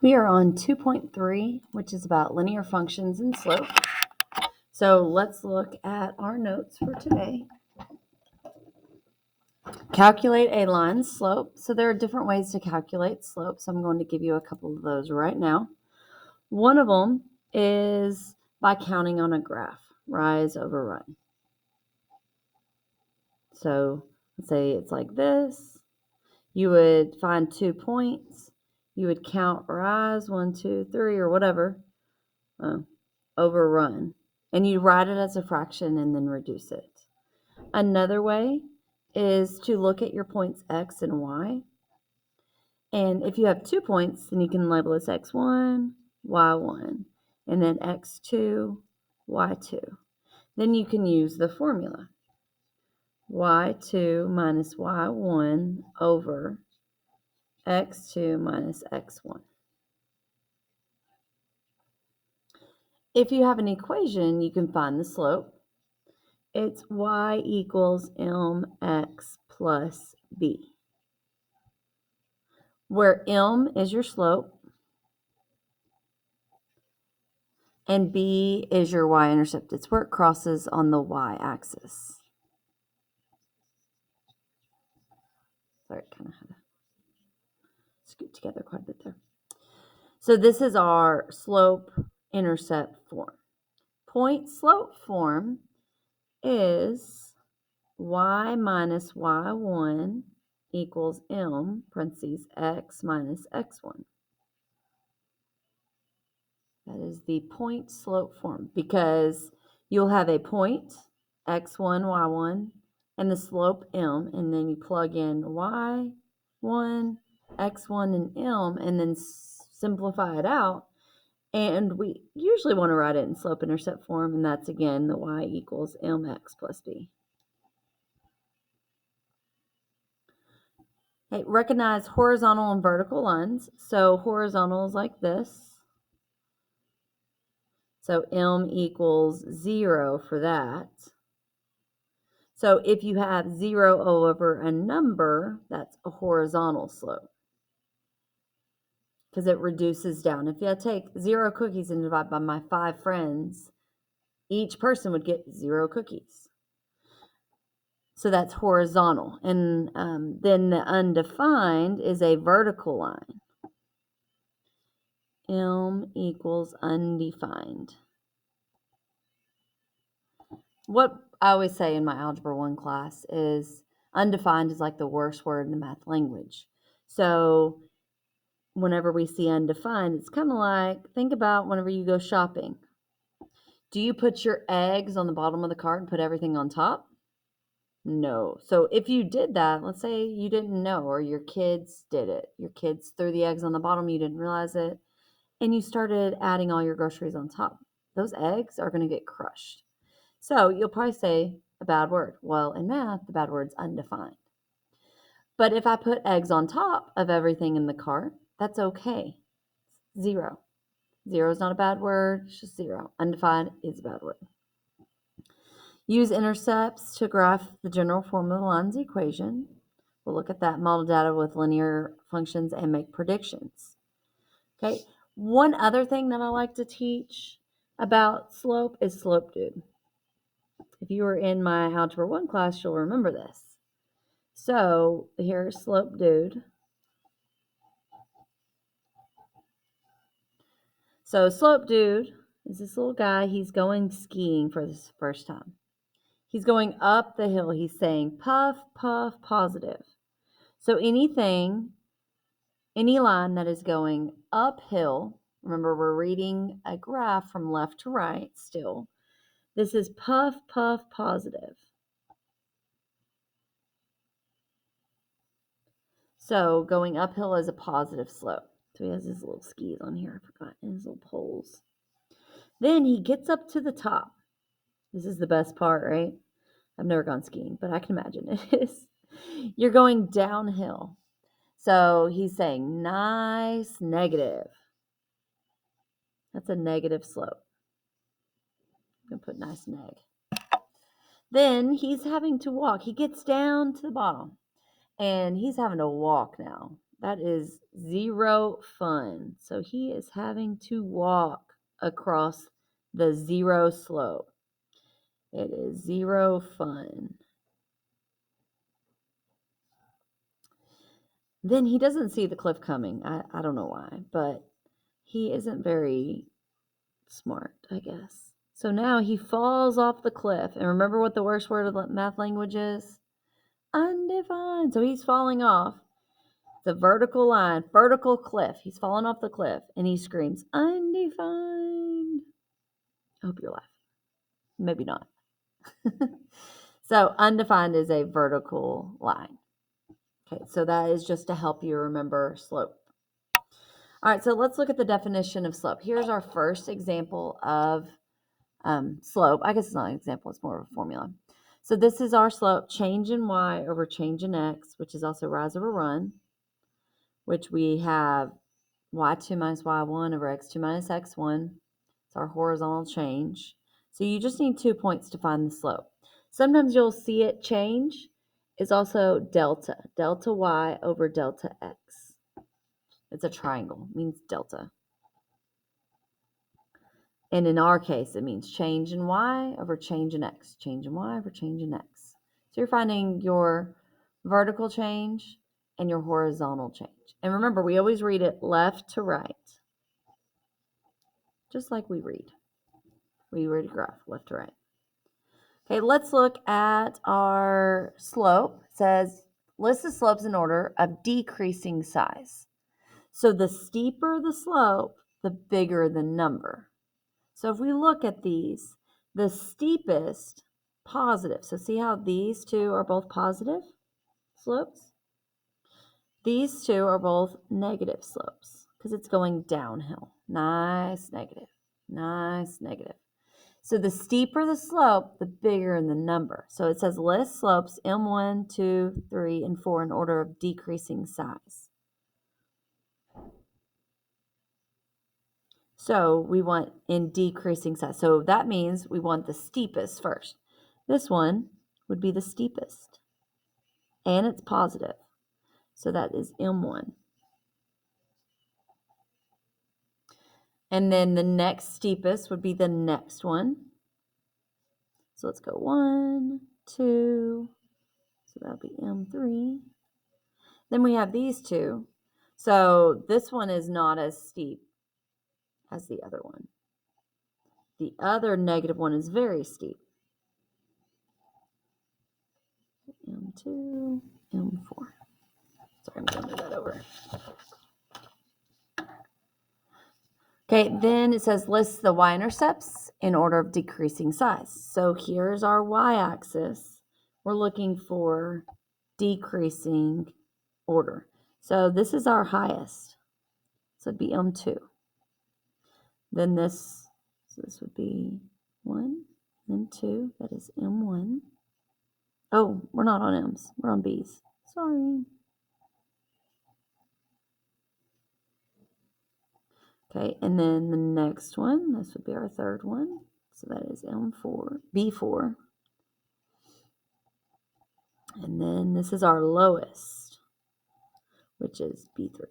We are on 2.3, which is about linear functions and slope. So let's look at our notes for today. Calculate a line's slope. So there are different ways to calculate slope. So I'm going to give you a couple of those right now. One of them is by counting on a graph, rise over run. So let's say it's like this. You would find 2 points. You would count rise, 1, 2, 3, or whatever, over run. And you write it as a fraction and then reduce it. Another way is to look at your points x and y. And if you have 2 points, then you can label this x1, y1, and then x2, y2. Then you can use the formula. y2 minus y1 over x2 minus x1. If you have an equation, you can find the slope. It's y equals mx plus b, where m is your slope and b is your y-intercept. It's where it crosses on the y-axis. Sorry, it kind of had to scoot together quite a bit there. So this is our slope-intercept form. Point-slope form is y minus y1 equals m, parentheses, x minus x1. That is the point-slope form because you'll have a point, x1, y1, and the slope m, and then you plug in y1, x1, and m, and then simplify it out. And we usually want to write it in slope-intercept form, and that's, again, the y equals mx plus b. Okay, recognize horizontal and vertical lines. So horizontal is like this. So m equals 0 for that. So if you have 0 over a number, that's a horizontal slope because it reduces down. If I take 0 cookies and divide by my 5 friends, each person would get 0 cookies. So that's horizontal. And then the undefined is a vertical line. M equals undefined. What I always say in my Algebra 1 class is undefined is like the worst word in the math language. So whenever we see undefined, it's kind of like, think about whenever you go shopping. Do you put your eggs on the bottom of the cart and put everything on top? No. So if you did that, let's say you didn't know, or your kids did it. Your kids threw the eggs on the bottom, you didn't realize it, and you started adding all your groceries on top. Those eggs are going to get crushed. So you'll probably say a bad word. Well, in math, the bad word's undefined. But if I put eggs on top of everything in the cart, that's okay. 0. 0 is not a bad word, it's just 0. Undefined is a bad word. Use intercepts to graph the general form of the line's equation. We'll look at that, model data with linear functions, and make predictions. Okay, one other thing that I like to teach about slope is slope dude. If you were in my Algebra 1 class, you'll remember this. So here's slope dude. So slope dude is this little guy. He's going skiing for the first time. He's going up the hill. He's saying puff, puff, positive. So any line that is going uphill, remember we're reading a graph from left to right still. This is puff, puff, positive. So going uphill is a positive slope. So he has his little skis on here, I forgot, and his little poles. Then he gets up to the top. This is the best part, right? I've never gone skiing, but I can imagine it is. You're going downhill. So he's saying nice negative. That's a negative slope. I'm going to put nice neg. Then he's having to walk. He gets down to the bottom, and he's having to walk now. That is zero fun. So he is having to walk across the zero slope. It is zero fun. Then he doesn't see the cliff coming. I don't know why, but he isn't very smart, I guess. So now he falls off the cliff. And remember what the worst word of the math language is? Undefined. So he's falling off the vertical line, vertical cliff. He's falling off the cliff and he screams, undefined. I hope you're laughing. Maybe not. So undefined is a vertical line. Okay, so that is just to help you remember slope. All right, so let's look at the definition of slope. Here's our first example of slope. I guess it's not an example, it's more of a formula. So this is our slope, change in y over change in x, which is also rise over run, which we have y2 minus y1 over x2 minus x1. It's our horizontal change. So you just need 2 points to find the slope. Sometimes you'll see it change. It's also delta y over delta x. It's a triangle, it means delta. And in our case, it means change in y over change in x. Change in y over change in x. So you're finding your vertical change and your horizontal change. And remember, we always read it left to right. Just like we read. We read a graph, left to right. Okay, let's look at our slope. It says, list the slopes in order of decreasing size. So the steeper the slope, the bigger the number. So if we look at these, the steepest, positive. So see how these two are both positive slopes? These two are both negative slopes because it's going downhill. Nice negative, nice negative. So the steeper the slope, the bigger the number. So it says list slopes M1, 2, 3, and 4 in order of decreasing size. So we want in decreasing size. So that means we want the steepest first. This one would be the steepest. And it's positive. So that is M1. And then the next steepest would be the next one. So let's go 1, 2. So that would be M3. Then we have these two. So this one is not as steep as the other one. The other negative one is very steep. M2, M4. Sorry, I'm going to move that over. Okay, then it says list the y-intercepts in order of decreasing size. So here's our y-axis. We're looking for decreasing order. So this is our highest. So it'd be M2. Then this, so this would be 1, then 2. That is M1. Oh, we're not on M's. We're on B's. Sorry. Okay, and then the next one, this would be our third one. So that is M4, B4. And then this is our lowest, which is B3.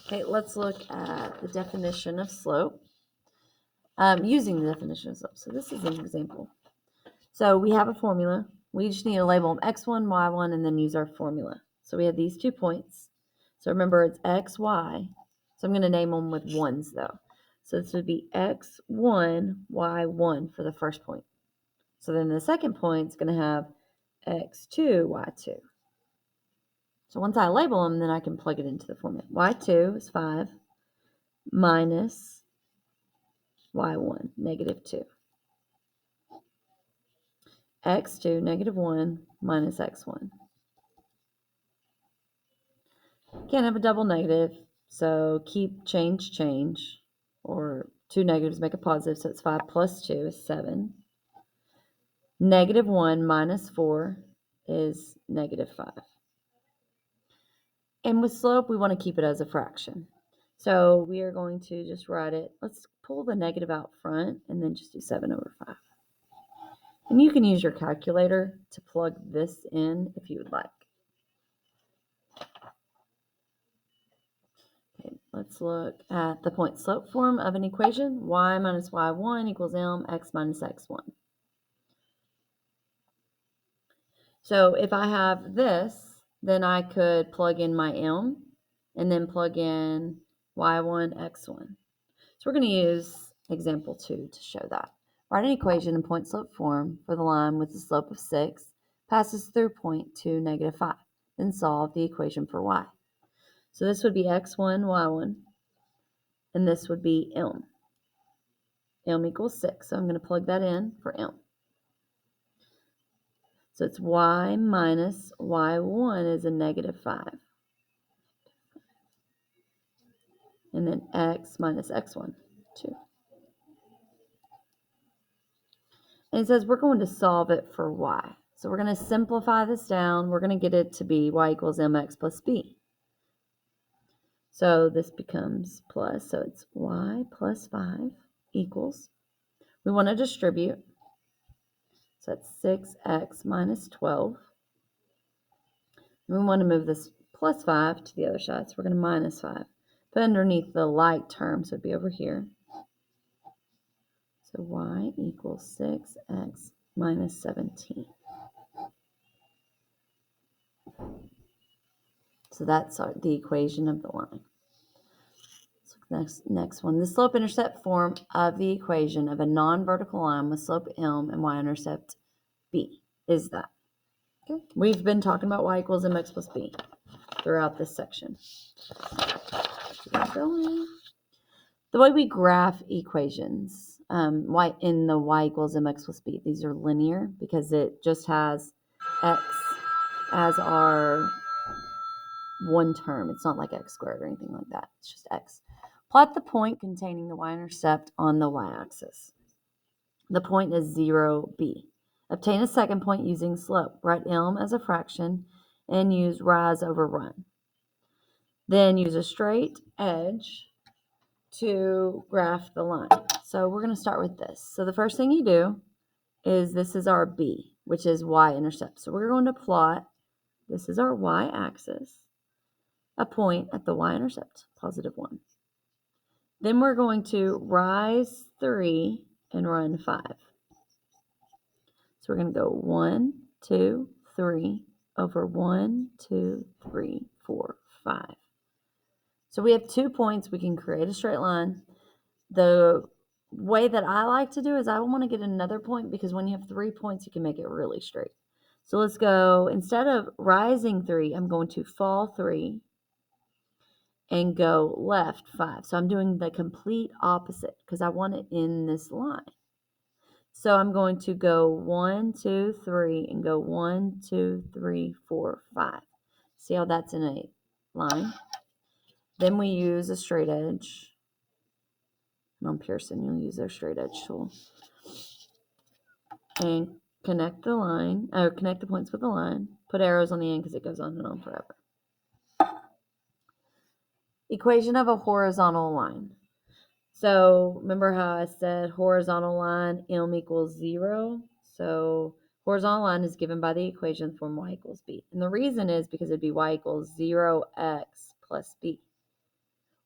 Okay, let's look at the definition of slope. Using the definition of slope. So this is an example. So we have a formula. We just need to label them x1, y1, and then use our formula. So we have these 2 points. So remember, it's x, y. So I'm going to name them with ones, though. So this would be x1, y1 for the first point. So then the second point is going to have x2, y2. So once I label them, then I can plug it into the formula. y2 is 5 minus y1, negative 2. x2, negative 1 minus x1. Can't have a double negative, so keep change, or 2 negatives make a positive, so it's 5 plus 2 is 7. Negative 1 minus 4 is negative 5. And with slope, we want to keep it as a fraction. So we are going to just write it. Let's pull the negative out front and then just do 7 over 5. And you can use your calculator to plug this in if you would like. Okay, let's look at the point slope form of an equation. Y minus y1 equals mx minus x1. So if I have this, then I could plug in my m and then plug in y1, x1. So we're going to use example 2 to show that. Write an equation in point slope form for the line with a slope of 6, passes through point 2, negative 5. Then solve the equation for y. So this would be x1, y1, and this would be m. M equals 6, so I'm going to plug that in for m. So it's y minus y1 is a negative 5. And then x minus x1, 2. And it says we're going to solve it for y. So we're going to simplify this down. We're going to get it to be y equals mx plus b. So this becomes plus, so it's y plus 5 equals, we want to distribute. So that's 6x minus 12. And we want to move this plus 5 to the other side, so we're going to minus 5. Put underneath the like term, so it'd be over here. So y equals 6x minus 17. So that's the equation of the line. Next one. The slope-intercept form of the equation of a non-vertical line with slope m and y-intercept b is that. Okay. We've been talking about y equals mx plus b throughout this section. Keep going. The way we graph equations in the y equals mx plus b, these are linear because it just has x as our one term. It's not like x squared or anything like that. It's just x. Plot the point containing the y-intercept on the y-axis. The point is 0, b. Obtain a second point using slope. Write m as a fraction and use rise over run. Then use a straight edge to graph the line. So we're going to start with this. So the first thing you do is this is our b, which is y-intercept. So we're going to plot, this is our y-axis, a point at the y-intercept, positive 1. Then we're going to rise 3 and run 5. So we're going to go 1, 2, 3 over 1, 2, 3, 4, 5. So we have 2 points. We can create a straight line. The way that I like to do is I want to get another point because when you have 3 points, you can make it really straight. So let's go, instead of rising 3, I'm going to fall 3 and go left 5. So I'm doing the complete opposite because I want it in this line. So I'm going to go 1, 2, 3 and go 1, 2, 3, 4, 5. See how that's in a line? Then we use a straight edge. And on Pearson, you'll use their straight edge tool. And connect the line, or connect the points with the line. Put arrows on the end because it goes on and on forever. Equation of a horizontal line. So remember how I said horizontal line, m equals 0? So horizontal line is given by the equation form y equals b. And the reason is because it'd be y equals 0x plus b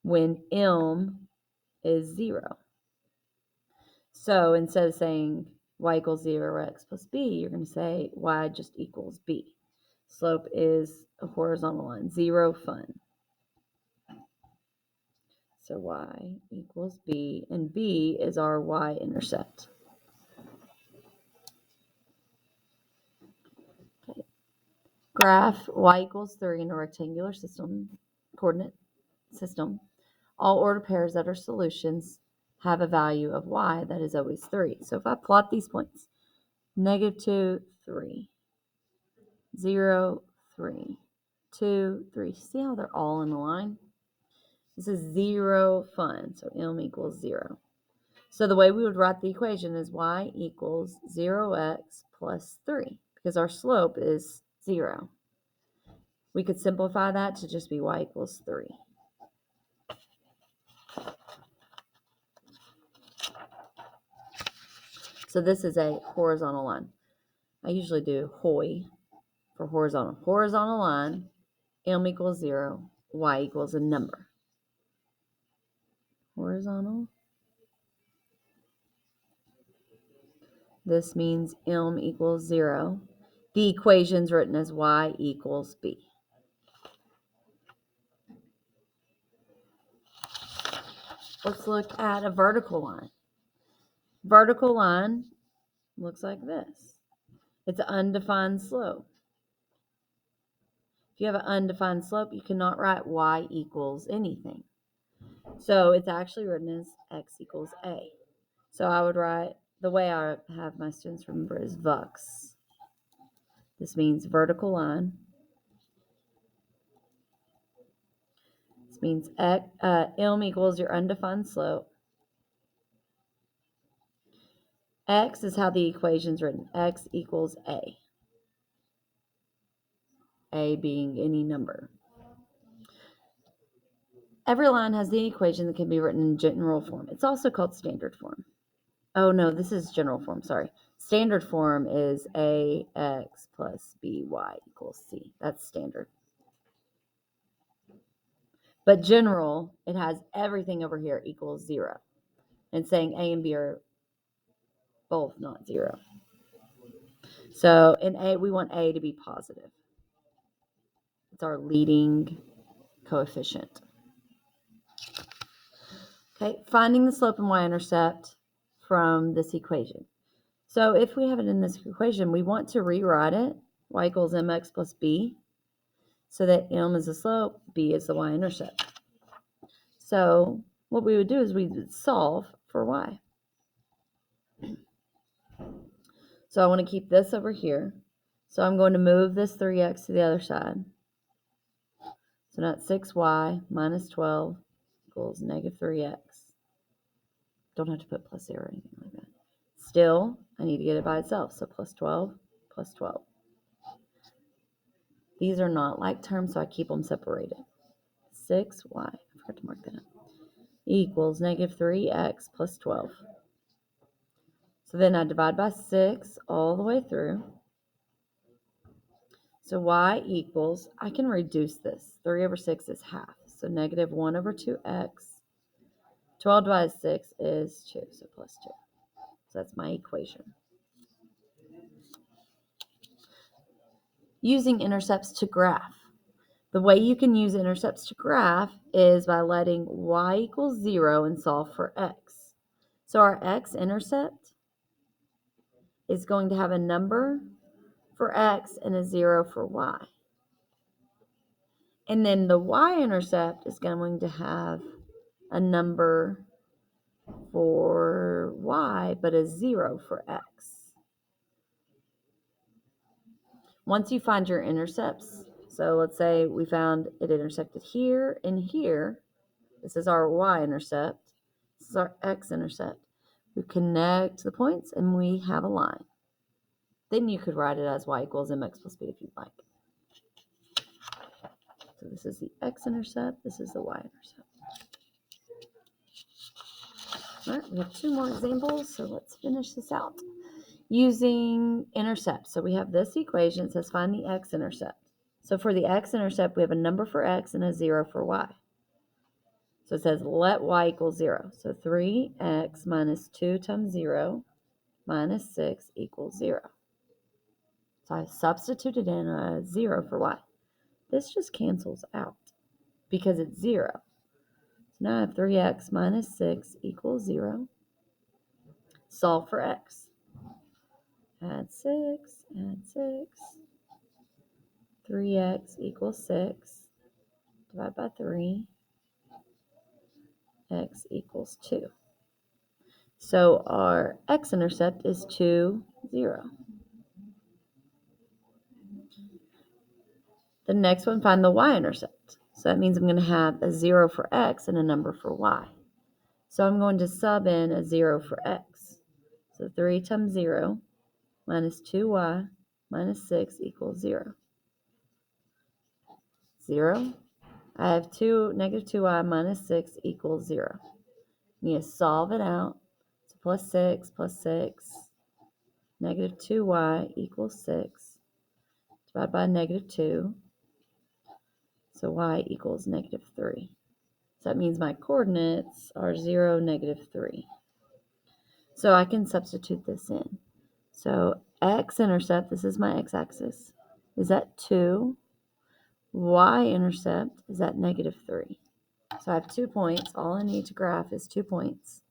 when m is 0. So instead of saying y equals 0x plus b, you're going to say y just equals b. Slope is a horizontal line, 0 fun. So y equals b, and b is our y-intercept. Okay. Graph y equals 3 in a rectangular coordinate system. All ordered pairs that are solutions have a value of y that is always 3. So if I plot these points, -2, 3, 0, 3, 2, 3. See how they're all in a line? This is 0 fun, so m equals 0. So the way we would write the equation is y equals 0x plus 3 because our slope is 0. We could simplify that to just be y equals 3. So this is a horizontal line. I usually do HOI for horizontal. Horizontal line, m equals 0, y equals a number. Horizontal. This means m equals 0. The equation's written as y equals b. Let's look at a vertical line. Vertical line looks like this. It's an undefined slope. If you have an undefined slope, you cannot write y equals anything. So it's actually written as x equals a. So I would write, the way I have my students remember is VUX. This means vertical line. This means m equals your undefined slope. X is how the equation's written. X equals a. A being any number. Every line has the equation that can be written in general form. It's also called standard form. Oh no, this is general form, sorry. Standard form is ax plus by equals c. That's standard. But general, it has everything over here equals 0. And saying a and b are both not 0. So in a, we want a to be positive. It's our leading coefficient. Okay, finding the slope and y-intercept from this equation. So if we have it in this equation, we want to rewrite it, y equals mx plus b, so that m is the slope, b is the y-intercept. So what we would do is we would solve for y. So I want to keep this over here. So I'm going to move this 3x to the other side. So now it's 6y minus 12 equals negative 3x. Don't have to put plus 0 or anything like that. Still, I need to get it by itself. So plus 12, plus 12. These are not like terms, so I keep them separated. 6y, I forgot to mark that up, equals negative 3x plus 12. So then I divide by 6 all the way through. So y equals, I can reduce this. 3 over 6 is half. So negative 1 over 2x. 12 divided by 6 is 2, so plus 2. So that's my equation. Using intercepts to graph. The way you can use intercepts to graph is by letting y equals 0 and solve for x. So our x-intercept is going to have a number for x and a 0 for y. And then the y-intercept is going to have a number for y, but a 0 for x. Once you find your intercepts, so let's say we found it intersected here and here. This is our y-intercept. This is our x-intercept. We connect the points and we have a line. Then you could write it as y equals mx plus b if you'd like. So this is the x-intercept. This is the y-intercept. All right, we have 2 more examples, so let's finish this out. Using intercepts. So we have this equation. It says find the x-intercept. So for the x-intercept, we have a number for x and a 0 for y. So it says let y equal 0. So 3x minus 2 times 0 minus 6 equals 0. So I substituted in a 0 for y. This just cancels out because it's 0. So now I have 3x minus 6 equals 0. Solve for x. Add 6, add 6. 3x equals 6. Divide by 3. X equals 2. So our x-intercept is 2, 0. The next one, find the y-intercept. So that means I'm going to have a 0 for x and a number for y. So I'm going to sub in a 0 for x. So 3 times 0 minus 2y minus 6 equals 0. 0. I have negative 2y minus 6 equals 0. You need to solve it out. So plus 6 plus 6 negative 2y equals 6. Divide by negative 2. So y equals negative 3. So that means my coordinates are 0, negative 3. So I can substitute this in. So x-intercept, this is my x-axis, is at 2. Y-intercept is at negative 3. So I have 2 points. All I need to graph is 2 points.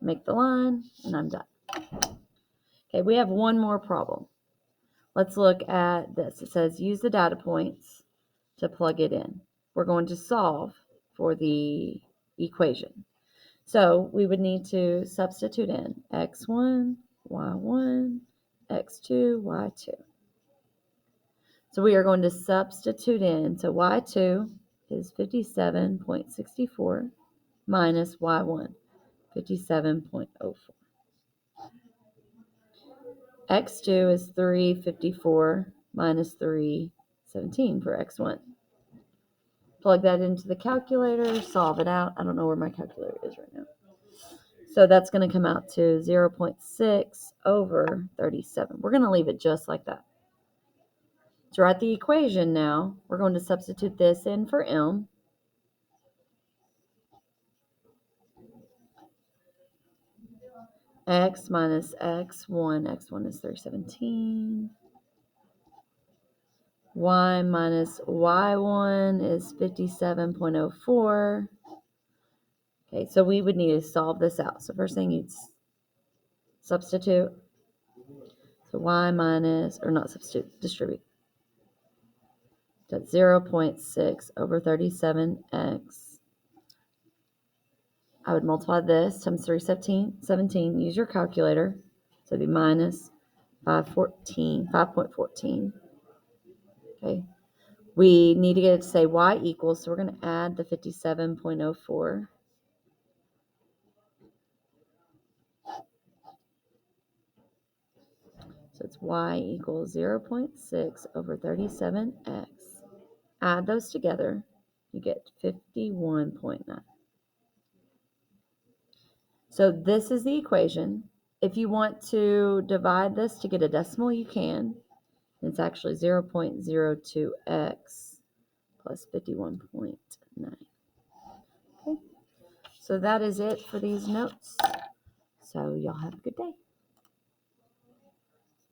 Make the line, and I'm done. Okay, we have one more problem. Let's look at this. It says use the data points to plug it in. We're going to solve for the equation. So we would need to substitute in x1, y1, x2, y2. So we are going to substitute in. So y2 is 57.64 minus y1, 57.04. x2 is 354 minus 317 for x1. Plug that into the calculator, solve it out. I don't know where my calculator is right now. So that's going to come out to 0.6 over 37. We're going to leave it just like that. To write the equation now, we're going to substitute this in for m. X minus x1 is 317. Y minus y1 is 57.04. Okay, so we would need to solve this out. So first thing, you'd substitute. So y minus, or not substitute, distribute. That's 0.6 over 37x. I would multiply this times 317. Use your calculator. So it'd be minus 5.14. Okay. We need to get it to say y equals, so we're going to add the 57.04. So it's y equals 0.6 over 37x. Add those together, you get 51.9. So this is the equation. If you want to divide this to get a decimal, you can. It's actually 0.02x plus 51.9. Okay, so that is it for these notes. So y'all have a good day.